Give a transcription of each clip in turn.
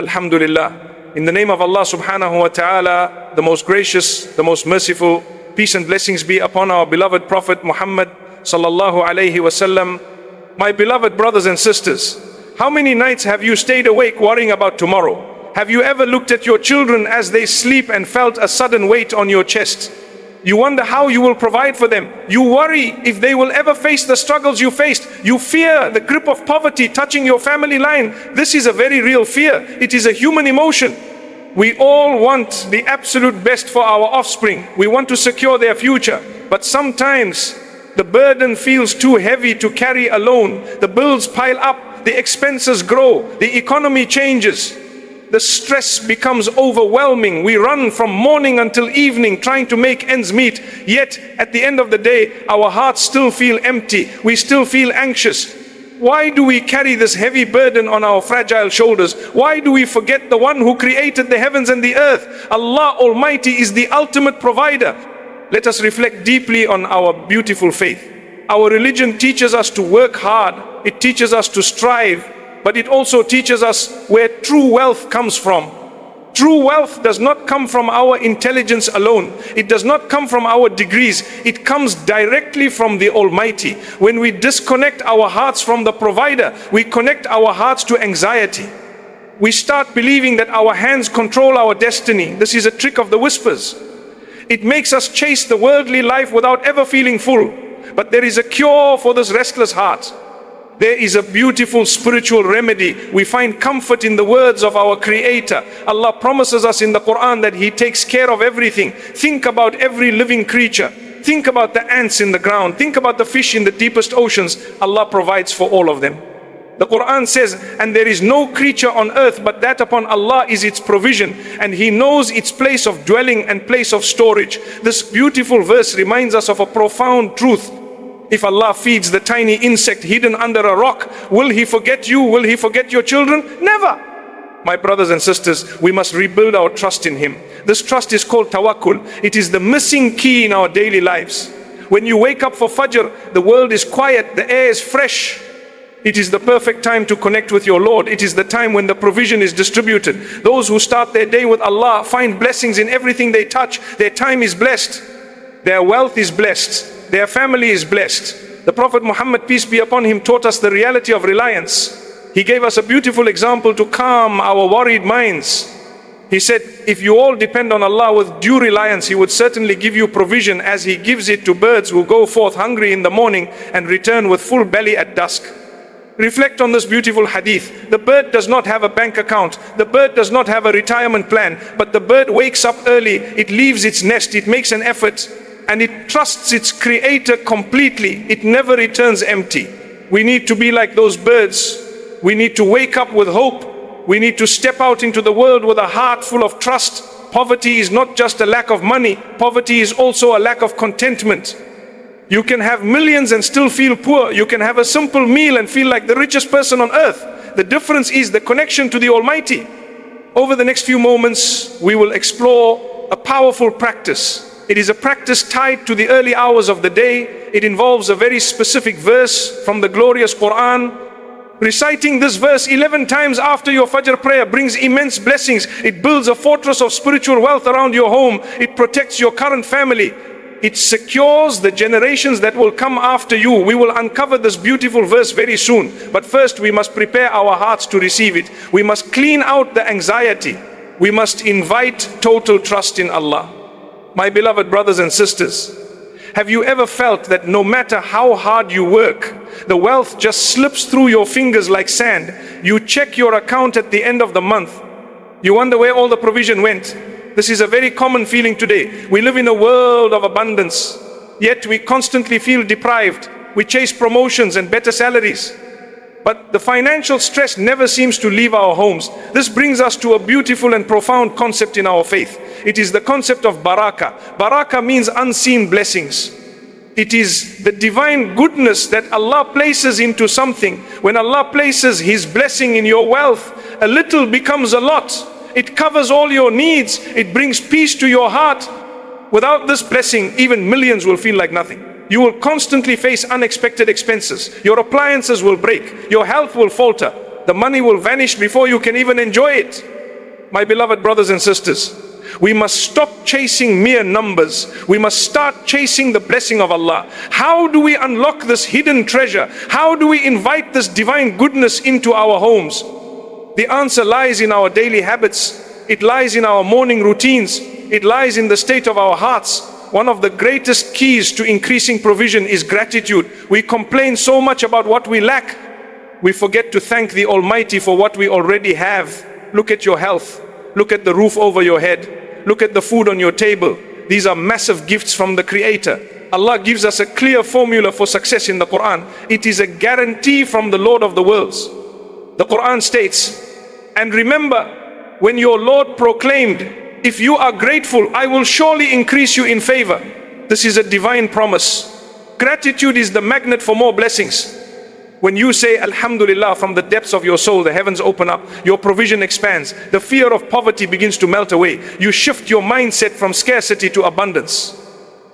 Alhamdulillah. In the name of Allah subhanahu wa ta'ala, the most gracious, the most merciful, peace and blessings be upon our beloved Prophet Muhammad sallallahu alayhi wasallam. My beloved brothers and sisters, how many nights have you stayed awake worrying about tomorrow? Have you ever looked at your children as they sleep and felt a sudden weight on your chest? You wonder how you will provide for them. You worry if they will ever face the struggles you faced. You fear the grip of poverty touching your family line. This is a very real fear. It is a human emotion. We all want the absolute best for our offspring. We want to secure their future. But sometimes the burden feels too heavy to carry alone. The bills pile up, the expenses grow, the economy changes. The stress becomes overwhelming. We run from morning until evening trying to make ends meet. Yet at the end of the day, our hearts still feel empty. We still feel anxious. Why do we carry this heavy burden on our fragile shoulders? Why do we forget the one who created the heavens and the earth? Allah Almighty is the ultimate provider. Let us reflect deeply on our beautiful faith. Our religion teaches us to work hard. It teaches us to strive. But it also teaches us where true wealth comes from. True wealth does not come from our intelligence alone. It does not come from our degrees. It comes directly from the Almighty. When we disconnect our hearts from the provider, we connect our hearts to anxiety. We start believing that our hands control our destiny. This is a trick of the whispers. It makes us chase the worldly life without ever feeling full. But there is a cure for this restless heart. There is a beautiful spiritual remedy. We find comfort in the words of our Creator. Allah promises us in the Quran that He takes care of everything. Think about every living creature. Think about the ants in the ground. Think about the fish in the deepest oceans. Allah provides for all of them. The Quran says, and there is no creature on earth but that upon Allah is its provision, and He knows its place of dwelling and place of storage. This beautiful verse reminds us of a profound truth. If Allah feeds the tiny insect hidden under a rock, will He forget you? Will He forget your children? Never. My brothers and sisters, we must rebuild our trust in Him. This trust is called Tawakkul. It is the missing key in our daily lives. When you wake up for Fajr, the world is quiet, the air is fresh. It is the perfect time to connect with your Lord. It is the time when the provision is distributed. Those who start their day with Allah find blessings in everything they touch. Their time is blessed. Their wealth is blessed. Their family is blessed. The Prophet Muhammad, peace be upon him, taught us the reality of reliance. He gave us a beautiful example to calm our worried minds. He said, if you all depend on Allah with due reliance, He would certainly give you provision as He gives it to birds who go forth hungry in the morning and return with full belly at dusk. Reflect on this beautiful hadith. The bird does not have a bank account. The bird does not have a retirement plan. But the bird wakes up early. It leaves its nest. It makes an effort. And it trusts its Creator completely. It never returns empty. We need to be like those birds. We need to wake up with hope. We need to step out into the world with a heart full of trust. Poverty is not just a lack of money. Poverty is also a lack of contentment. You can have millions and still feel poor. You can have a simple meal and feel like the richest person on earth. The difference is the connection to the Almighty. Over the next few moments, we will explore a powerful practice. It is a practice tied to the early hours of the day. It involves a very specific verse from the glorious Quran. Reciting this verse 11 times after your Fajr prayer brings immense blessings. It builds a fortress of spiritual wealth around your home. It protects your current family. It secures the generations that will come after you. We will uncover this beautiful verse very soon. But first we must prepare our hearts to receive it. We must clean out the anxiety. We must invite total trust in Allah. My beloved brothers and sisters, have you ever felt that no matter how hard you work, the wealth just slips through your fingers like sand? You check your account at the end of the month. You wonder where all the provision went. This is a very common feeling today. We live in a world of abundance, yet we constantly feel deprived. We chase promotions and better salaries. But the financial stress never seems to leave our homes. This brings us to a beautiful and profound concept in our faith. It is the concept of baraka. Baraka means unseen blessings. It is the divine goodness that Allah places into something. When Allah places His blessing in your wealth, a little becomes a lot. It covers all your needs. It brings peace to your heart. Without this blessing, even millions will feel like nothing. You will constantly face unexpected expenses. Your appliances will break. Your health will falter. The money will vanish before you can even enjoy it. My beloved brothers and sisters, we must stop chasing mere numbers. We must start chasing the blessing of Allah. How do we unlock this hidden treasure? How do we invite this divine goodness into our homes? The answer lies in our daily habits. It lies in our morning routines. It lies in the state of our hearts. One of the greatest keys to increasing provision is gratitude. We complain so much about what we lack. We forget to thank the Almighty for what we already have. Look at your health. Look at the roof over your head. Look at the food on your table. These are massive gifts from the Creator. Allah gives us a clear formula for success in the Quran. It is a guarantee from the Lord of the worlds. The Quran states, and remember when your Lord proclaimed, if you are grateful, I will surely increase you in favor. This is a divine promise. Gratitude is the magnet for more blessings. When you say Alhamdulillah from the depths of your soul, the heavens open up, your provision expands, the fear of poverty begins to melt away. You shift your mindset from scarcity to abundance.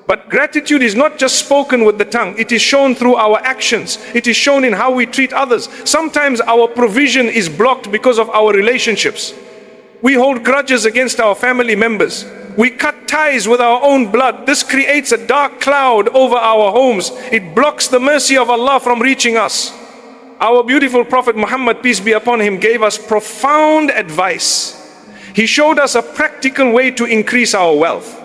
But gratitude is not just spoken with the tongue, it is shown through our actions. It is shown in how we treat others. Sometimes our provision is blocked because of our relationships. We hold grudges against our family members. We cut ties with our own blood. This creates a dark cloud over our homes. It blocks the mercy of Allah from reaching us. Our beautiful Prophet Muhammad, peace be upon him, gave us profound advice. He showed us a practical way to increase our wealth.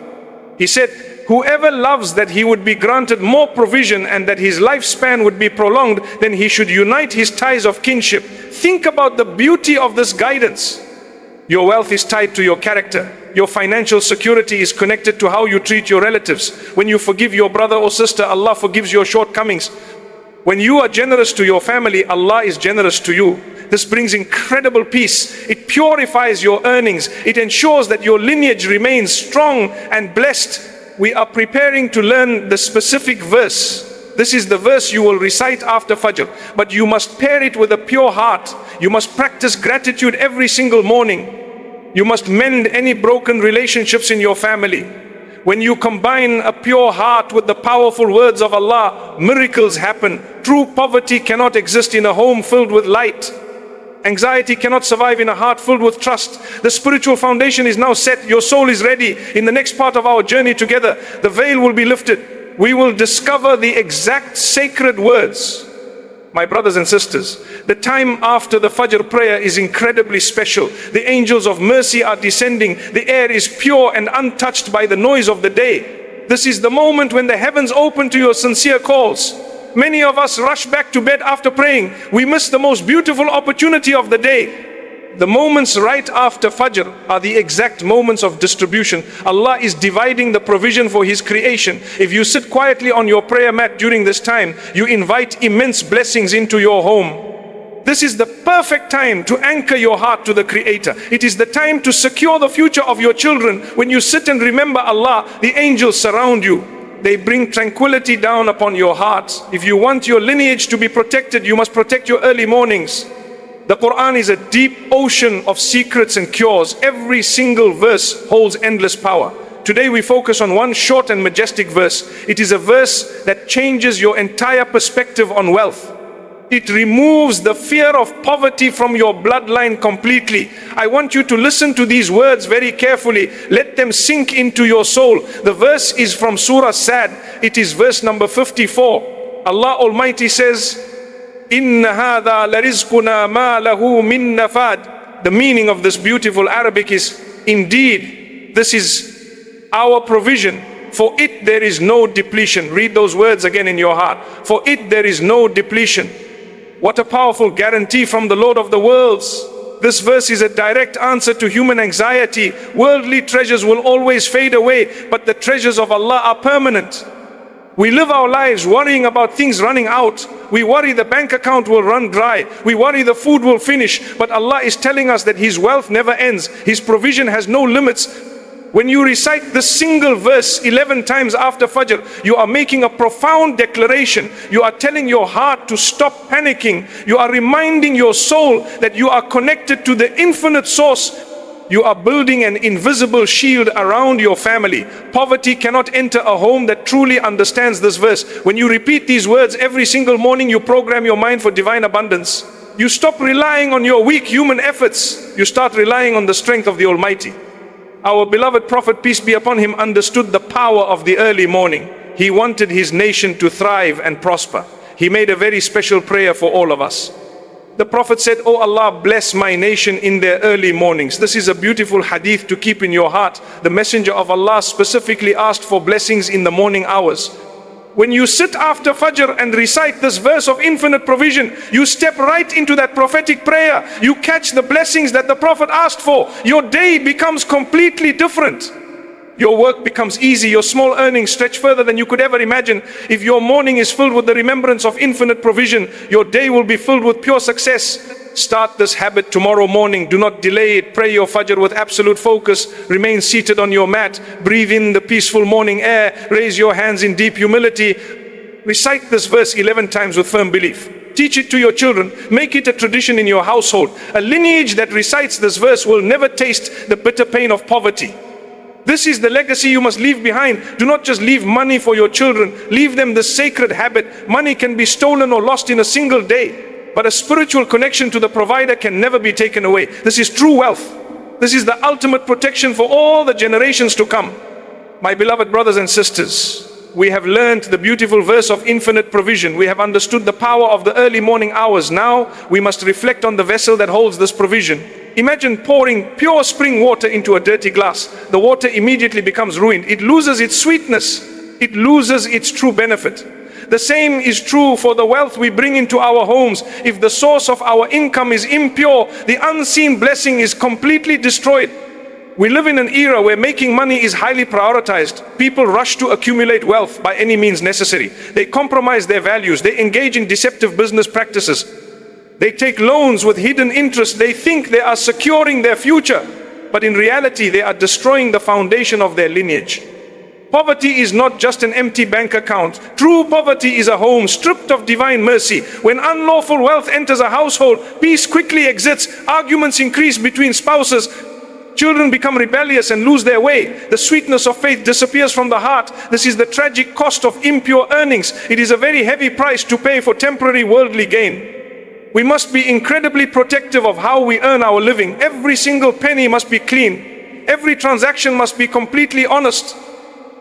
He said, whoever loves that he would be granted more provision and that his lifespan would be prolonged, then he should unite his ties of kinship. Think about the beauty of this guidance. Your wealth is tied to your character. Your financial security is connected to how you treat your relatives. When you forgive your brother or sister, Allah forgives your shortcomings. When you are generous to your family, Allah is generous to you. This brings incredible peace. It purifies your earnings. It ensures that your lineage remains strong and blessed. We are preparing to learn the specific verse. This is the verse you will recite after Fajr. But you must pair it with a pure heart. You must practice gratitude every single morning. You must mend any broken relationships in your family. When you combine a pure heart with the powerful words of Allah, miracles happen. True poverty cannot exist in a home filled with light. Anxiety cannot survive in a heart filled with trust. The spiritual foundation is now set. Your soul is ready. In the next part of our journey together, the veil will be lifted. We will discover the exact sacred words. My brothers and sisters, the time after the Fajr prayer is incredibly special. The angels of mercy are descending. The air is pure and untouched by the noise of the day. This is the moment when the heavens open to your sincere calls. Many of us rush back to bed after praying. We miss the most beautiful opportunity of the day. The moments right after Fajr are the exact moments of distribution. Allah is dividing the provision for His creation. If you sit quietly on your prayer mat during this time, you invite immense blessings into your home. This is the perfect time to anchor your heart to the Creator. It is the time to secure the future of your children. When you sit and remember Allah, the angels surround you. They bring tranquility down upon your heart. If you want your lineage to be protected, you must protect your early mornings. The Quran is a deep ocean of secrets and cures. Every single verse holds endless power. Today we focus on one short and majestic verse. It is a verse that changes your entire perspective on wealth. It removes the fear of poverty from your bloodline completely. I want you to listen to these words very carefully. Let them sink into your soul. The verse is from Surah Sad. It is verse number 54. Allah Almighty says, Inna hadha larizquna ma lahu min nafad. The meaning of this beautiful Arabic is, indeed, this is our provision. For it there is no depletion. Read those words again in your heart. For it there is no depletion. What a powerful guarantee from the Lord of the worlds. This verse is a direct answer to human anxiety. Worldly treasures will always fade away, but the treasures of Allah are permanent. We live our lives worrying about things running out. We worry the bank account will run dry. We worry the food will finish. But Allah is telling us that His wealth never ends. His provision has no limits. When you recite this single verse 11 times after Fajr, you are making a profound declaration. You are telling your heart to stop panicking. You are reminding your soul that you are connected to the infinite source. You are building an invisible shield around your family. Poverty cannot enter a home that truly understands this verse. When you repeat these words every single morning, you program your mind for divine abundance. You stop relying on your weak human efforts. You start relying on the strength of the Almighty. Our beloved Prophet, peace be upon him, understood the power of the early morning. He wanted his nation to thrive and prosper. He made a very special prayer for all of us. The Prophet said, "Oh Allah, bless my nation in their early mornings." This is a beautiful hadith to keep in your heart. The Messenger of Allah specifically asked for blessings in the morning hours. When you sit after Fajr and recite this verse of infinite provision, you step right into that prophetic prayer. You catch the blessings that the Prophet asked for. Your day becomes completely different. Your work becomes easy. Your small earnings stretch further than you could ever imagine. If your morning is filled with the remembrance of infinite provision, your day will be filled with pure success. Start this habit tomorrow morning. Do not delay it. Pray your Fajr with absolute focus. Remain seated on your mat. Breathe in the peaceful morning air. Raise your hands in deep humility. Recite this verse 11 times with firm belief. Teach it to your children. Make it a tradition in your household. A lineage that recites this verse will never taste the bitter pain of poverty. This is the legacy you must leave behind. Do not just leave money for your children. Leave them the sacred habit. Money can be stolen or lost in a single day, but a spiritual connection to the provider can never be taken away. This is true wealth. This is the ultimate protection for all the generations to come. My beloved brothers and sisters, we have learned the beautiful verse of infinite provision. We have understood the power of the early morning hours. Now we must reflect on the vessel that holds this provision. Imagine pouring pure spring water into a dirty glass. The water immediately becomes ruined. It loses its sweetness. It loses its true benefit. The same is true for the wealth we bring into our homes. If the source of our income is impure, the unseen blessing is completely destroyed. We live in an era where making money is highly prioritized. People rush to accumulate wealth by any means necessary. They compromise their values. They engage in deceptive business practices. They take loans with hidden interest. They think they are securing their future, but in reality they are destroying the foundation of their lineage. Poverty is not just an empty bank account. True poverty is a home stripped of divine mercy. When unlawful wealth enters a household, peace quickly exits, arguments increase between spouses, children become rebellious and lose their way. The sweetness of faith disappears from the heart. This is the tragic cost of impure earnings. It is a very heavy price to pay for temporary worldly gain. We must be incredibly protective of how we earn our living. Every single penny must be clean. Every transaction must be completely honest.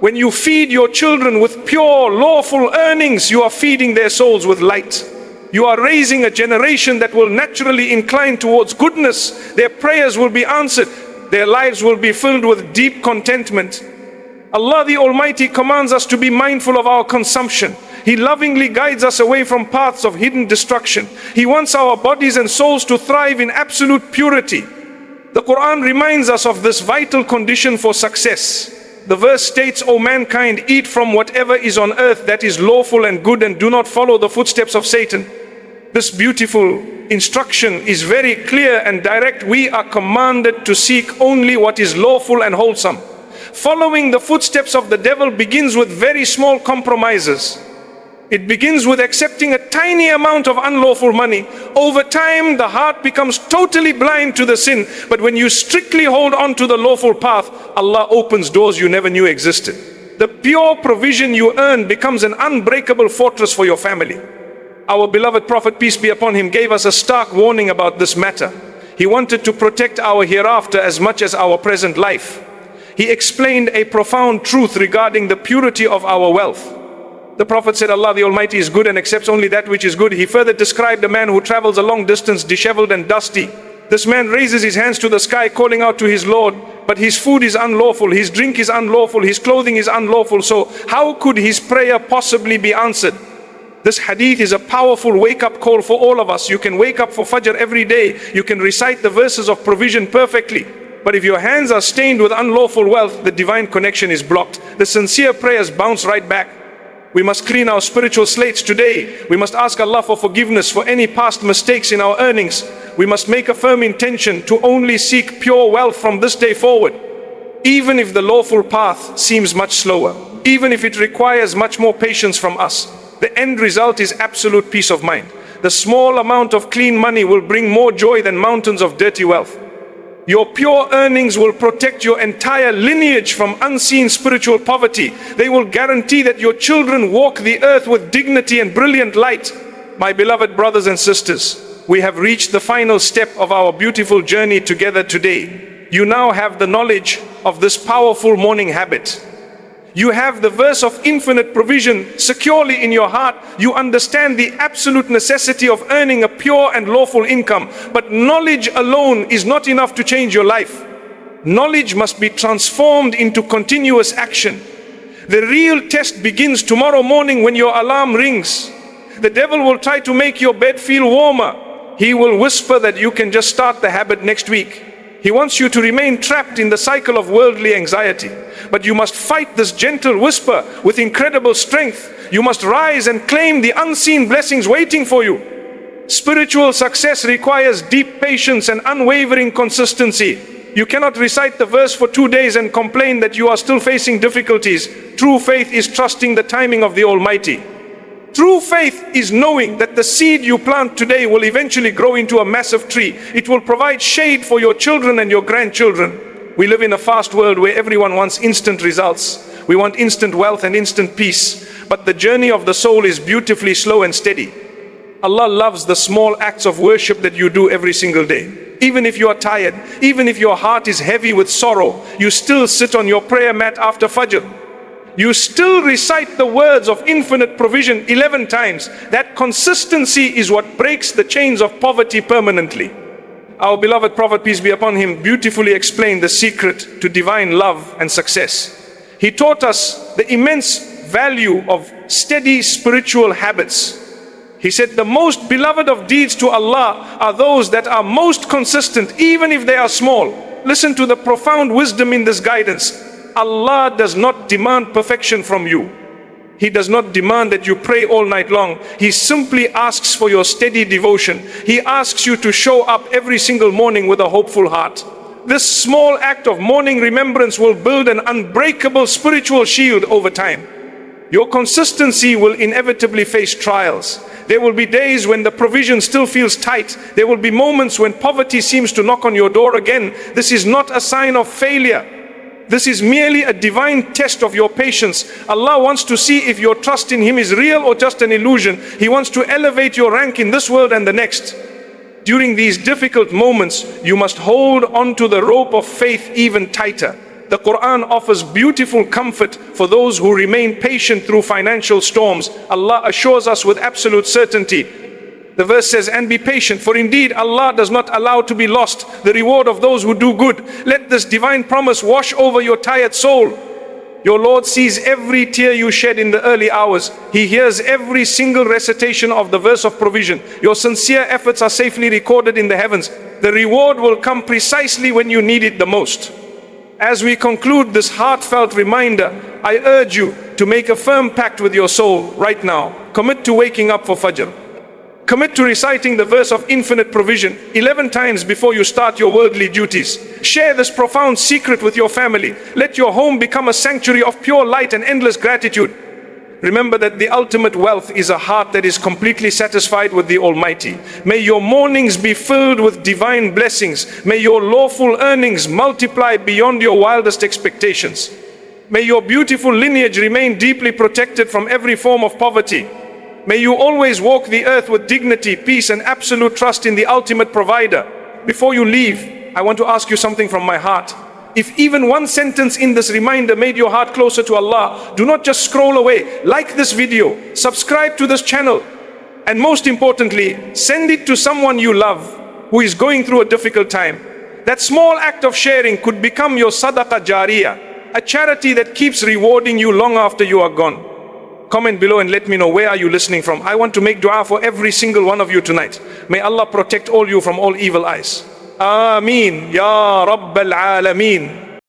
When you feed your children with pure, lawful earnings, you are feeding their souls with light. You are raising a generation that will naturally incline towards goodness. Their prayers will be answered. Their lives will be filled with deep contentment. Allah the Almighty commands us to be mindful of our consumption. He lovingly guides us away from paths of hidden destruction. He wants our bodies and souls to thrive in absolute purity. The Quran reminds us of this vital condition for success. The verse states, "O mankind, eat from whatever is on earth that is lawful and good, and do not follow the footsteps of Satan." This beautiful instruction is very clear and direct. We are commanded to seek only what is lawful and wholesome. Following the footsteps of the devil begins with very small compromises. It begins with accepting a tiny amount of unlawful money. Over time, the heart becomes totally blind to the sin. But when you strictly hold on to the lawful path, Allah opens doors you never knew existed. The pure provision you earn becomes an unbreakable fortress for your family. Our beloved Prophet, peace be upon him, gave us a stark warning about this matter. He wanted to protect our hereafter as much as our present life. He explained a profound truth regarding the purity of our wealth. The Prophet said, Allah the Almighty is good and accepts only that which is good. He further described a man who travels a long distance disheveled and dusty. This man raises his hands to the sky calling out to his Lord, but his food is unlawful, his drink is unlawful, his clothing is unlawful. So how could his prayer possibly be answered? This hadith is a powerful wake-up call for all of us. You can wake up for Fajr every day. You can recite the verses of provision perfectly. But if your hands are stained with unlawful wealth, the divine connection is blocked. The sincere prayers bounce right back. We must clean our spiritual slates today. We must ask Allah for forgiveness for any past mistakes in our earnings. We must make a firm intention to only seek pure wealth from this day forward. Even if the lawful path seems much slower, even if it requires much more patience from us, the end result is absolute peace of mind. The small amount of clean money will bring more joy than mountains of dirty wealth. Your pure earnings will protect your entire lineage from unseen spiritual poverty. They will guarantee that your children walk the earth with dignity and brilliant light. My beloved brothers and sisters, we have reached the final step of our beautiful journey together today. You now have the knowledge of this powerful morning habit. You have the verse of infinite provision securely in your heart. You understand the absolute necessity of earning a pure and lawful income. But knowledge alone is not enough to change your life. Knowledge must be transformed into continuous action. The real test begins tomorrow morning when your alarm rings. The devil will try to make your bed feel warmer. He will whisper that you can just start the habit next week. He wants you to remain trapped in the cycle of worldly anxiety. But you must fight this gentle whisper with incredible strength. You must rise and claim the unseen blessings waiting for you. Spiritual success requires deep patience and unwavering consistency. You cannot recite the verse for 2 days and complain that you are still facing difficulties. True faith is trusting the timing of the Almighty. True faith is knowing that the seed you plant today will eventually grow into a massive tree. It will provide shade for your children and your grandchildren. We live in a fast world where everyone wants instant results. We want instant wealth and instant peace. But the journey of the soul is beautifully slow and steady. Allah loves the small acts of worship that you do every single day. Even if you are tired, even if your heart is heavy with sorrow, you still sit on your prayer mat after Fajr. You still recite the words of infinite provision 11 times. That consistency is what breaks the chains of poverty permanently. Our beloved Prophet, peace be upon him, beautifully explained the secret to divine love and success. He taught us the immense value of steady spiritual habits. He said, the most beloved of deeds to Allah are those that are most consistent, even if they are small. Listen to the profound wisdom in this guidance. Allah does not demand perfection from you. He does not demand that you pray all night long. He simply asks for your steady devotion. He asks you to show up every single morning with a hopeful heart. This small act of morning remembrance will build an unbreakable spiritual shield over time. Your consistency will inevitably face trials. There will be days when the provision still feels tight. There will be moments when poverty seems to knock on your door again. This is not a sign of failure. This is merely a divine test of your patience. Allah wants to see if your trust in Him is real or just an illusion. He wants to elevate your rank in this world and the next. During these difficult moments, you must hold on to the rope of faith even tighter. The Quran offers beautiful comfort for those who remain patient through financial storms. Allah assures us with absolute certainty. The verse says, and be patient, for indeed Allah does not allow to be lost the reward of those who do good. Let this divine promise wash over your tired soul. Your Lord sees every tear you shed in the early hours. He hears every single recitation of the verse of provision. Your sincere efforts are safely recorded in the heavens. The reward will come precisely when you need it the most. As we conclude this heartfelt reminder, I urge you to make a firm pact with your soul right now. Commit to waking up for Fajr. Commit to reciting the verse of infinite provision 11 times before you start your worldly duties. Share this profound secret with your family. Let your home become a sanctuary of pure light and endless gratitude. Remember that the ultimate wealth is a heart that is completely satisfied with the Almighty. May your mornings be filled with divine blessings. May your lawful earnings multiply beyond your wildest expectations. May your beautiful lineage remain deeply protected from every form of poverty. May you always walk the earth with dignity, peace, and absolute trust in the ultimate provider. Before you leave, I want to ask you something from my heart. If even one sentence in this reminder made your heart closer to Allah, do not just scroll away. Like this video, subscribe to this channel, and most importantly, send it to someone you love who is going through a difficult time. That small act of sharing could become your sadaqah jariyah, a charity that keeps rewarding you long after you are gone. Comment below and let me know where are you listening from. I want to make dua for every single one of you tonight. May Allah protect all you from all evil eyes. Ameen. Ya Rabbal Alameen.